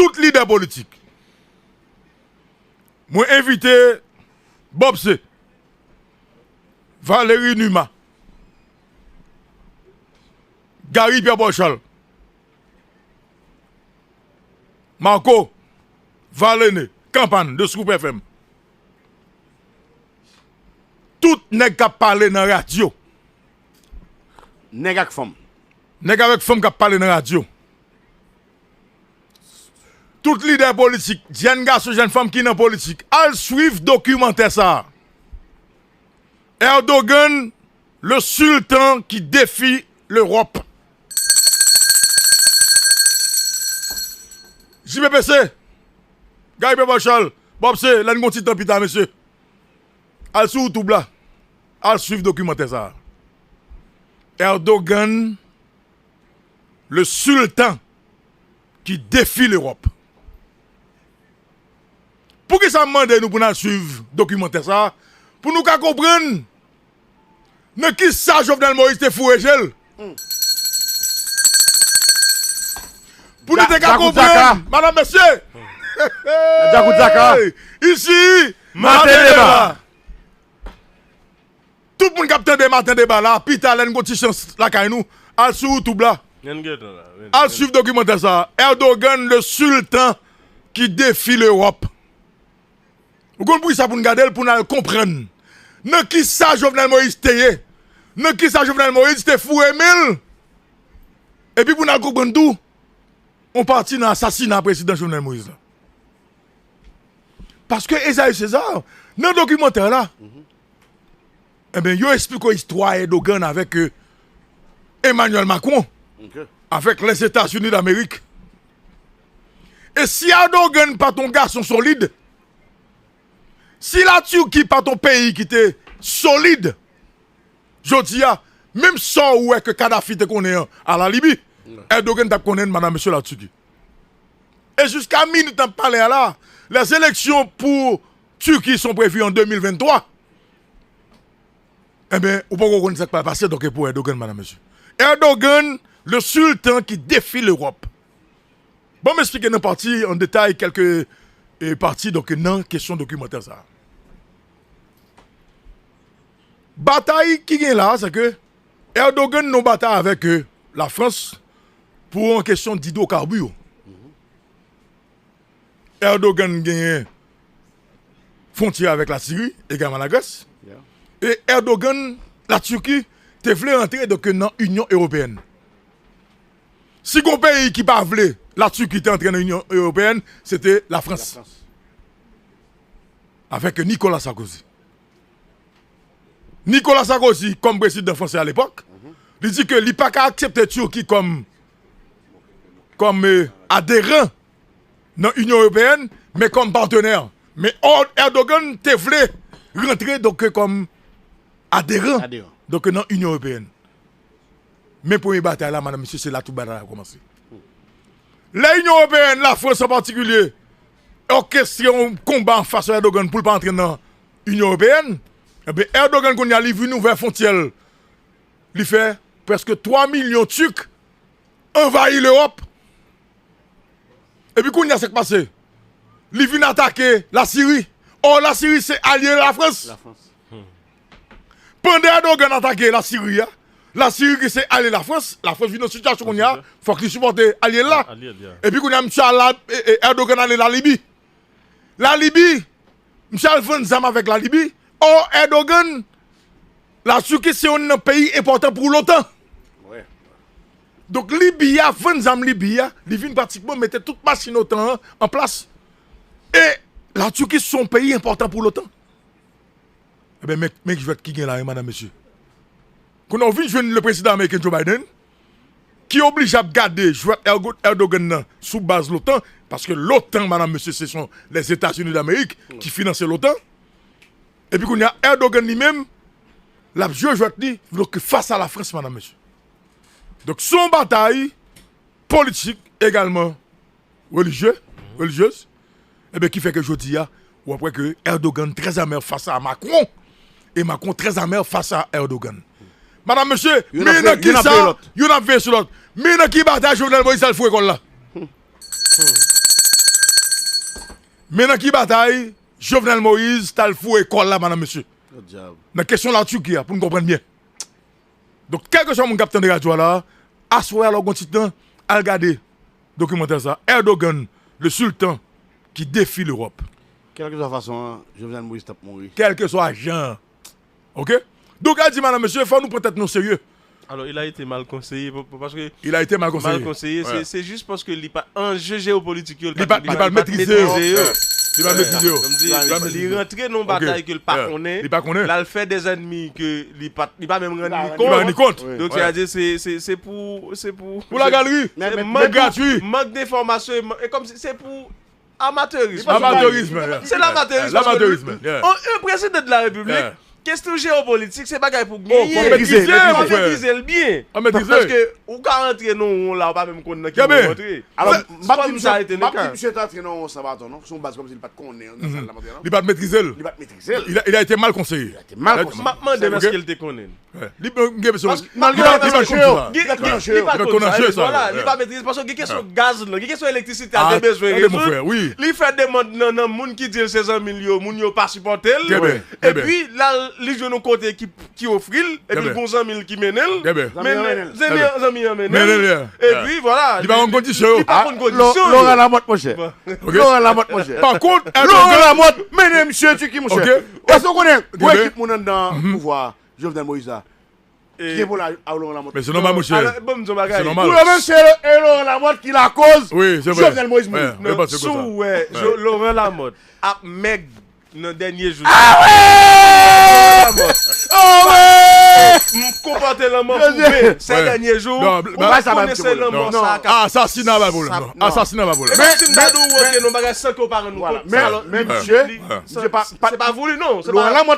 tout leader politique. Moi invité Bob C, Valérie Numa, Gary Pierre Bochal, Marco, Valéné, Campagne de Scoop FM. Tout nèg qui parle dans la radio. Nèg avec femme. Nèg avec femme qui parle dans la radio. Tout leader politique, jeune garçon, jeune femme qui dans politique, al suivre documentaire ça. Erdogan, le sultan qui défie l'Europe. JPPC, Guy Bebachal, Bob C, l'an gonti tant pita, monsieur. Al sou tout là. Al suivre documentaire ça. Erdogan, le sultan qui défie l'Europe. Pour que ça demande nous pour nous suivre documentaire ça, pour nous comprendre ne qui ça Jovenel Moïse te fou gel. Pour nous comprendre, madame monsieur. Ici, matin débat. Tout le monde capte des matins débat là, pita len goti chance la kay nous, al sur YouTube là. Al suivre documentaire ça. Erdogan le sultan qui défie l'Europe. Vous comprenez ça pour nous garder pour nous comprendre. Ne qui ça Jovenel Moïse te ne qui ça Jovenel Moïse te fou Emile. Et puis pour nous comprendre tout, on partit dans l'assassinat président Jovenel Moïse. Parce que Esaïe César, dans le documentaire là, eh bien, il explique l'histoire d'Erdogan avec Emmanuel Macron, avec les États-Unis d'Amérique. Et si Erdogan pas ton garçon solide, si la Turquie pas ton pays qui était solide, je dis, même sans où est que Kadhafi te connaît à la Libye, Erdogan t'a connaît madame monsieur la Turquie. Et jusqu'à minute en parler là, les élections pour Turquie sont prévues en 2023. Eh bien, vous ne pouvez pas connaître ce qui va passer donc pour Erdogan, madame monsieur. Erdogan, le sultan qui défie l'Europe. Bon, m'expliquer dans partie en détail quelques parties donc non question documentaire ça. Bataille qui est là, c'est que Erdogan nous bataille avec la France pour une question d'hydrocarbures. Erdogan gagne frontière avec la Syrie, également la Grèce. Et Erdogan, la Turquie, te voulait rentrer dans l'Union européenne. Si un pays qui ne voulait la Turquie était entrée dans l'Union européenne, c'était la France. Avec Nicolas Sarkozy. Nicolas Sarkozy, comme président français à l'époque, il dit que il n'a pas accepté la Turquie comme adhérent dans l'Union européenne, mais comme partenaire. Mais Erdogan te voulait rentrer donc comme adhérent. Donc dans l'Union européenne. Mais pour une bataille là, madame, monsieur, c'est là tout bataille a commencé. L'Union européenne, la France en particulier, orchestré un combat face à Erdogan pour ne pas entrer dans l'Union européenne. Eh bien, Erdogan, quand il a livré une nouvelle frontière, il fait presque 3 millions de Turcs envahir l'Europe. Et puis, quand il a ce qui passé, il vient attaquer la Syrie. Or, la Syrie, c'est allié à la France. Pendant Erdogan attaquer la Syrie, qui c'est allié à la France vit dans une situation qu'on y a, il faut qu'il supporte allié là. Et puis, quand il y a Erdogan allé la Libye. La Libye, M. Alphonse Zam avec la Libye. Or, Erdogan, la Turquie, c'est un pays important pour l'OTAN. Donc, Libye, Zam Libye, il vient pratiquement mettre toute machine OTAN en place. Et la Turquie, c'est un pays important pour l'OTAN. Eh bien, mec, je vais te qui là, madame, monsieur. Quand on vient jouer le président américain Joe Biden, qui oblige à garder Erdogan sous base de l'OTAN, parce que l'OTAN, madame, monsieur, ce sont les États-Unis d'Amérique qui financent l'OTAN. Et puis, quand il y a Erdogan lui-même, la joué face à la France, madame, monsieur. Donc, son bataille politique, également religieuse, et bien, qui fait que je dis, ou après que Erdogan très amer face à Macron, et Macron très amer face à Erdogan. Madame, monsieur, mais dans qui ça, il y en a fait sur l'autre. Mais dans qui bataille Jovenel Moïse, il faut qu'on là. Maintenant qui bataille, Jovenel Moïse, t'as le fou école là, madame, monsieur. Dans la question là, Turquie, pour nous comprendre bien. Donc, quel que soit mon capitaine de radio là, assoir alors un petit temps, à regarder documentaire ça. Erdogan, le sultan qui défie l'Europe. Quelle que soit la façon, Jovenel Moïse tape mourir. Quel que soit genre. Ok? Donc, elle dit, madame, monsieur, il faut nous prendre nous sérieux. Alors, il a été mal conseillé parce que. Il a été mal conseillé. Mal conseillé, ouais. C'est juste parce que il pas un jeu géopolitique. Il n'a pas maîtrisé. Il va maîtriser. Il rentre dans une bataille que le pas connaît. Là, il fait des ennemis que il pas même rendre compte. Donc, c'est-à-dire, c'est pour. Pour la galerie. C'est gratuit. Manque d'informations. Et comme c'est pour. Amateurisme. C'est l'amateurisme. Un président de la République. Question géopolitique, c'est bagaille pour gagner. Faut maîtriser le bien. Parce que, ou quand rentrer, non, là, on va même connaître qui va rentrer. Alors, ça a été le cas. Monsieur est entré dans son bâton, non? Son base comme s'il ne pas connaît. Il va maîtriser. Il a été mal conseillé. Il a été mal conseillé. Maintenant, est-ce qu'il te connaît? Il va maîtriser parce que il question gaz, il question électricité à des besoins. Il fait des monde qui dit 16 millions, moun yo pas supporter. Et puis là les jeunes côté qui offrent et puis bon 100 000 qui mènent. Et puis voilà. Il va en condition. Laurent Lamotte mon cher. Laurent Lamotte mon cher. Par contre, Laurent Lamotte, mesdames monsieur tu qui mon cher. Est-ce qu'on connaît quoi équipe mon dans pouvoir Jovenel Moïse là? Qui est pour la Laurent Lamotte? Mais c'est normal mon cher. C'est normal. Pour le même c'est Laurent Lamotte qui la cause. Oui, c'est vrai. Jovenel Moïse mourir. Laurent Lamotte a Meg dans le dernier jour. Ah ouais! Oh ouais! Comporter l'homme ces derniers jours. Connaissez l'homme assassinat va voler. Assassinat va voler. Mais si nous bagage 5 ans par nous. Mais monsieur, c'est pas voulu non,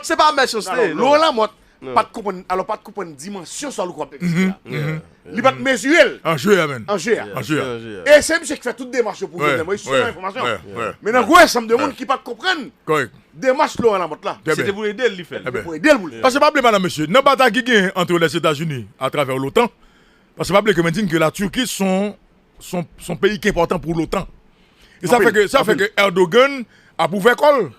c'est pas méchanceté. Laurent Lamotte pas de comprendre alors pas de comprendre dimension sur le corps il va mesurer en jeu amen en jeu et c'est monsieur qui fait toute démarche pour vous moi sur l'information mais dans gros ensemble de monde qui pas comprendre correct démarche Laurent Lamotte là c'était pour aider le faire pour aider le parce que pas madame monsieur n'a bataille qui gagne entre les États-Unis à travers l'OTAN parce que pas que maintenant que la Turquie son pays qui est important pour l'OTAN et ça fait que Erdogan a pour faire col.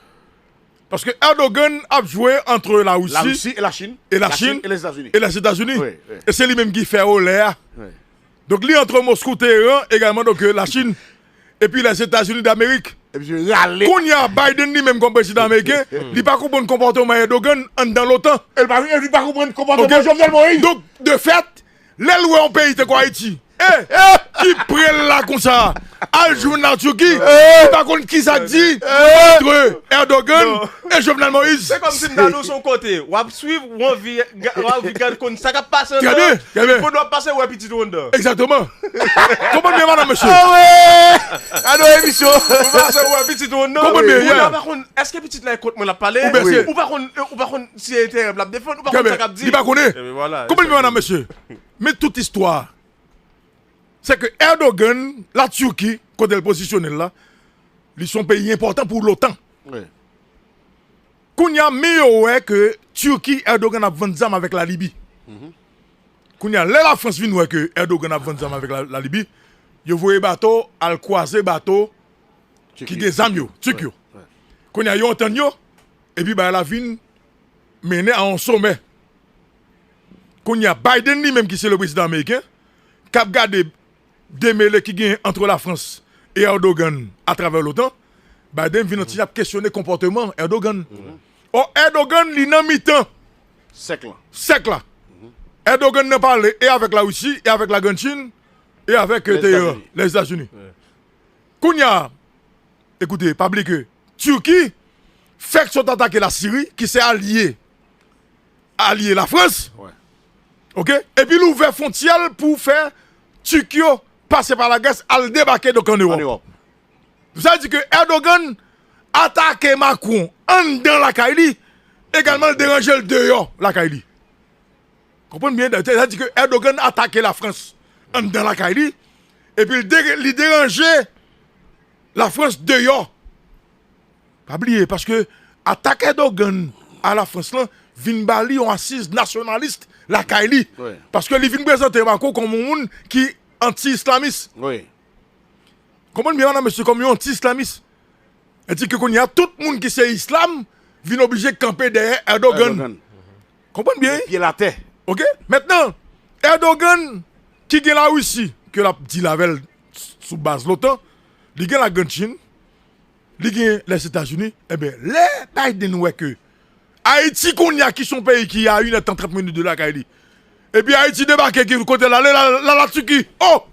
Parce que Erdogan a joué entre la Russie et la Chine. Et la Chine et les États-Unis. Et les États-Unis. Oui. Et c'est lui-même qui fait au l'air. Oui. Donc, lui entre Moscou et Téhéran, également donc, la Chine et puis les États-Unis d'Amérique. Et puis je râle. Quand il y a Biden lui-même comme président américain, il n'a pas compris le comportement Erdogan dans l'OTAN. Il n'a pas compris le comportement Jovenel Moïse. Donc, de fait, l'aile en pays, c'est quoi Haïti? Qui prend là comme ça? Al joue dans Turquie. Par contre, qui ça dit entre Erdogan et Jovenel Moïse? C'est comme si nous allons son côté. On va suivre, on va regarder ça va passer. Il faut nous passer au petit Wonder. Exactement. Comment bien, madame, monsieur? Ah ouais! Ah non, émission. On va passer au petit Wonder. Comment bien? Est-ce que petit là écoute moi la parler? Ou par contre, si il était la défendre, ou par contre, ça cap dit. Il va connaître. Comment bien, madame, monsieur? Mais toute histoire. C'est que Erdogan, la Turquie, quand elle positionne là, ils sont pays importants pour l'OTAN. Oui. Quand il y a mieux que Turquie, Erdogan a vendu zam avec la Libye. Quand il y a la France vient que Erdogan a vendu zam avec la Libye, vous voyez bateau, al croiser bateau qui des zam Turquie. Quand il y a eu entendu, et puis la ville menée à un sommet. Quand il y a Biden lui-même qui c'est le président américain, qui a gardé démêlé qui gagne entre la France et Erdogan à travers l'OTAN, Biden vient de questionner le comportement Erdogan. Or, Erdogan, il n'a mi-temps. Sec là. Erdogan n'a parlé et avec la Russie, et avec la Chine, et avec les États-Unis. Kounia, écoutez, pas oublier que Turquie fait que sont attaqué la Syrie, qui s'est allié la France. Ok? Et puis l'ouvert frontière pour faire Turquie passer par la Grèce à le débarquer donc en Europe. Ça dit que Erdogan attaque Macron en dans la Kaili, également le déranger le dehors la Kaili. Comprenez bien, ça dit que Erdogan attaque la France en dans la Kaili, et puis il déranger la France dehors. Pas oublier, parce que attaque Erdogan à la France là, vin bali on assise nationaliste la Kaili. Parce que il vient présenter Macron comme un monde qui anti-islamiste. Oui. Comment bien, monsieur, comme un anti-islamiste? Et dit que qu'on y a tout le monde qui c'est islam, vient obligé de camper derrière Erdogan. Comprenez bien? Pied la terre. OK? Maintenant, Erdogan, qui est la Russie, que la dit la veille sous base l'OTAN, il y a la Chine, il y a les États-Unis, eh bien, les Biden ouais que Haïti qu'on y a qui sont pays qui a 1h30 minutes de la Kaili. Et puis Haïti débarque qui côté la Turquie. Oh!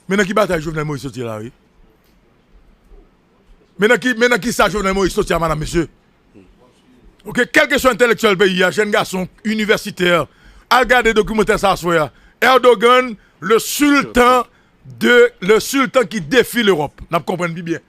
Maintenant qui bataille Jovenel Moïse sorti là, oui. Maintenant qui ça Jovenel Moïse sorti à madame monsieur. OK, quel que soit intellectuel pays, jeune garçon universitaire, à regarder documentaire ça soit Erdogan, le sultan qui défie l'Europe. N'a comprenez bien.